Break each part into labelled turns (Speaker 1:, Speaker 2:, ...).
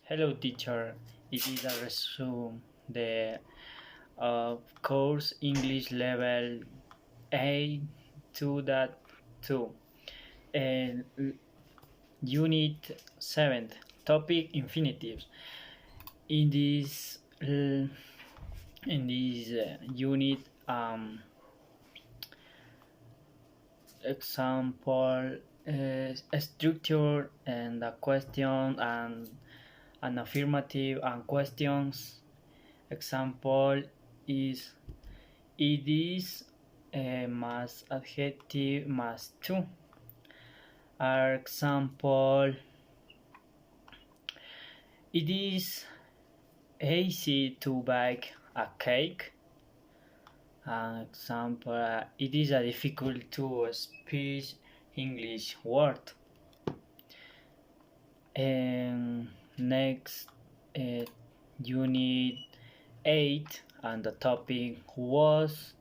Speaker 1: Hello, teacher. It is a resume the course English level A 2.2 and unit 7 topic infinitives. In this unit, example, a structure and a question and an affirmative and questions. Example is it is más adjective más two. Our example, it is easy to bake a cake. Example, it is a difficult to speak English word. And next, unit 8 and the topic was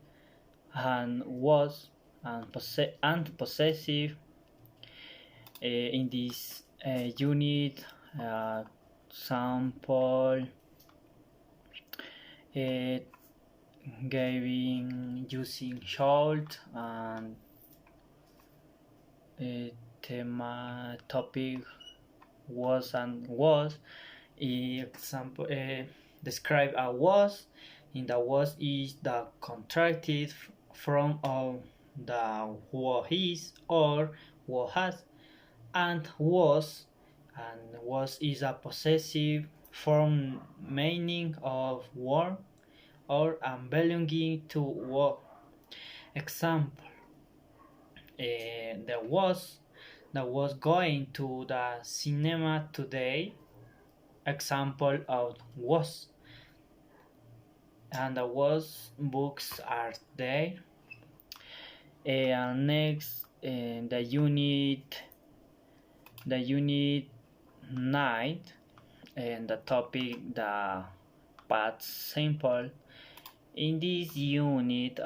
Speaker 1: and possessive. In this unit, sample giving using should and thema topic was and was. Example, describe a was. In the was is the contracted from of the what is or what has, and was is a possessive form meaning of word or belonging to what. Example, there was going to the cinema today. Example of was. And the was books are there. And next, the unit 9 and the topic the past simple. In this unit,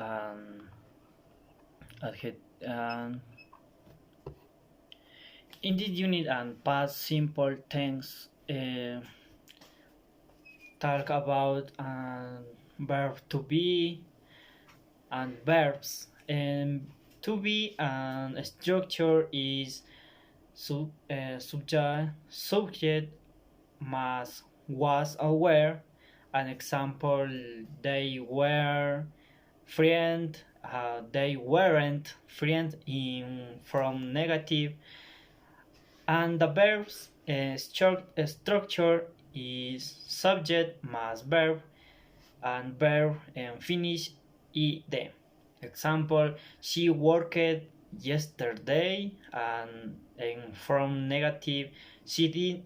Speaker 1: and past simple tense talk about verb to be and verbs. And to be and structure is subject must was aware. An example, they were friend, they weren't friend in from negative. And the verbs structure is subject más verb and verb and finish ed. Example, she worked yesterday, and from negative she didn't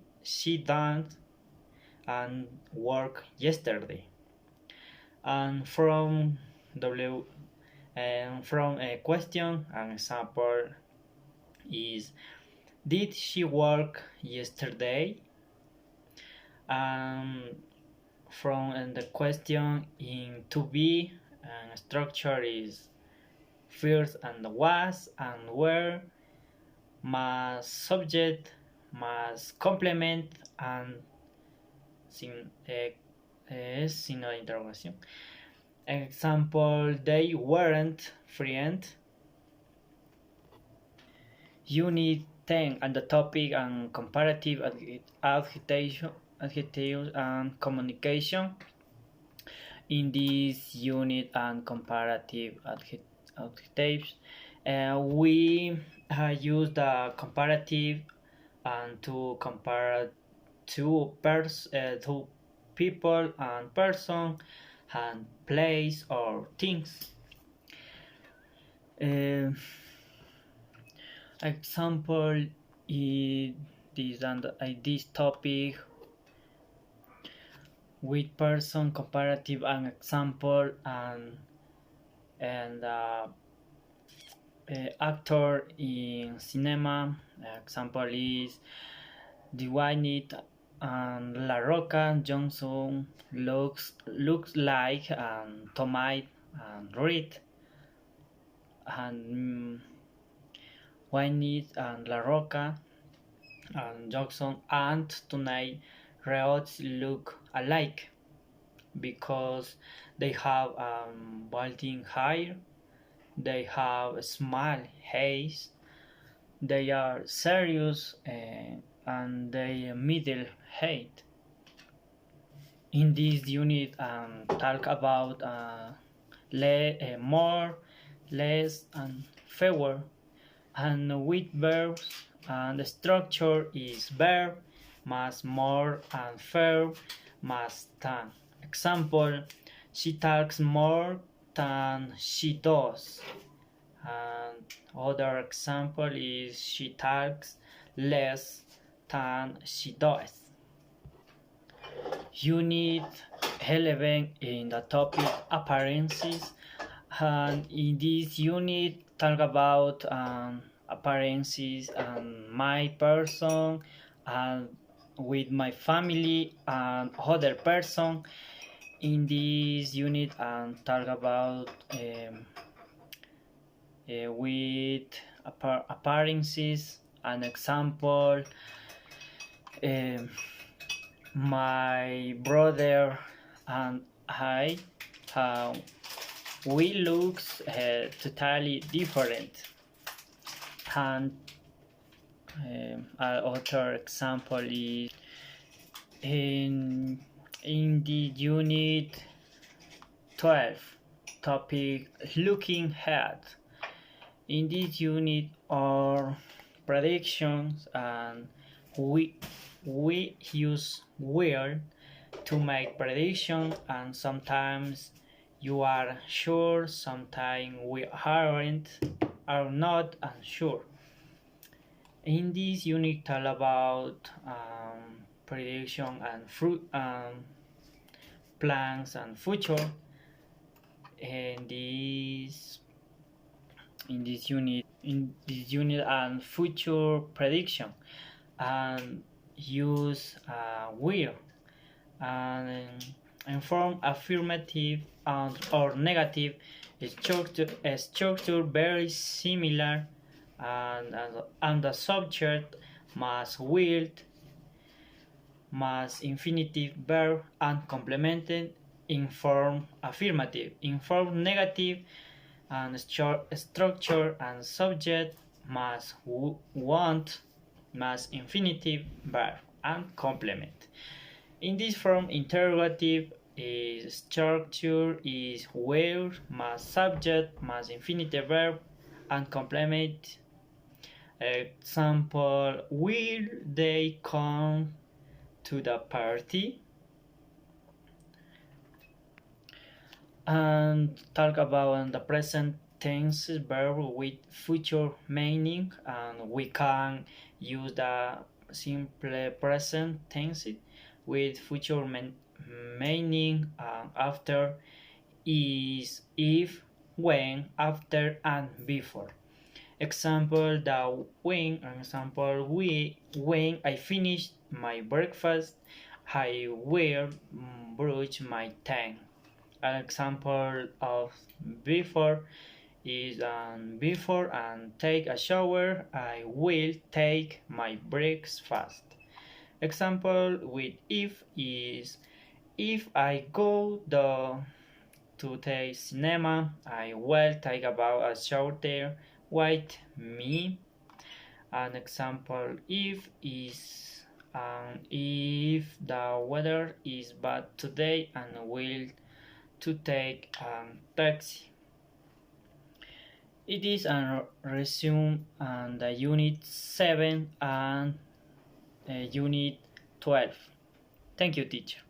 Speaker 1: and work yesterday. And from a question, an example is did she work yesterday? From the question in to be, structure is first and was and were, más subject, más complement and signo de interrogación. Example, they weren't friends. Unit 10 and the topic and comparative adjectives and communication. In this unit and comparative adjectives, we use the comparative and to compare two people and person and place or things. Example is this topic with person comparative and example and actor in cinema. Example is Dwayne and La Roca Johnson looks like Tomite and Reed. And Wayne and La Roca and Johnson and tonight roads look alike because they have balding hair, they have small heads, they are serious and they middle height. In this unit, talk about more, less, and fewer, and with verbs, and the structure is verb más more and verb más than. Example: she talks more than she does. And other example is she talks less than she does. Unit 11 in the topic appearances, and in this unit talk about appearances and my person and with my family and other person. In this unit talk about with appearances. An example: my brother and I, we looks totally different. And other example is in the unit 12 topic looking ahead. In this unit are predictions, and we use will to make predictions, and sometimes you are sure, sometimes we are not unsure. In this unit talk about prediction and fruit plans and future. In this unit and future prediction, and use will and inform affirmative or negative structure very similar, and the subject must will must infinitive verb and complemented inform affirmative, inform negative, and structure and subject must want must infinitive verb and complement. In this form, interrogative is structure is where must subject must infinitive verb and complement. Example: will they come to the party? And talk about the present tense verb with future meaning, and we can use the simple present tense with future meaning after is, if, when, after, and before. Example: when I finish my breakfast, I will brush my teeth. An example of before is before and take a shower, I will take my breakfast. Example with if is, if I go to the cinema, I will take about a shower there. Wait me. An example if is if the weather is bad today and will to take taxi. It is a resume and the unit 7 and unit 12. Thank you, teacher.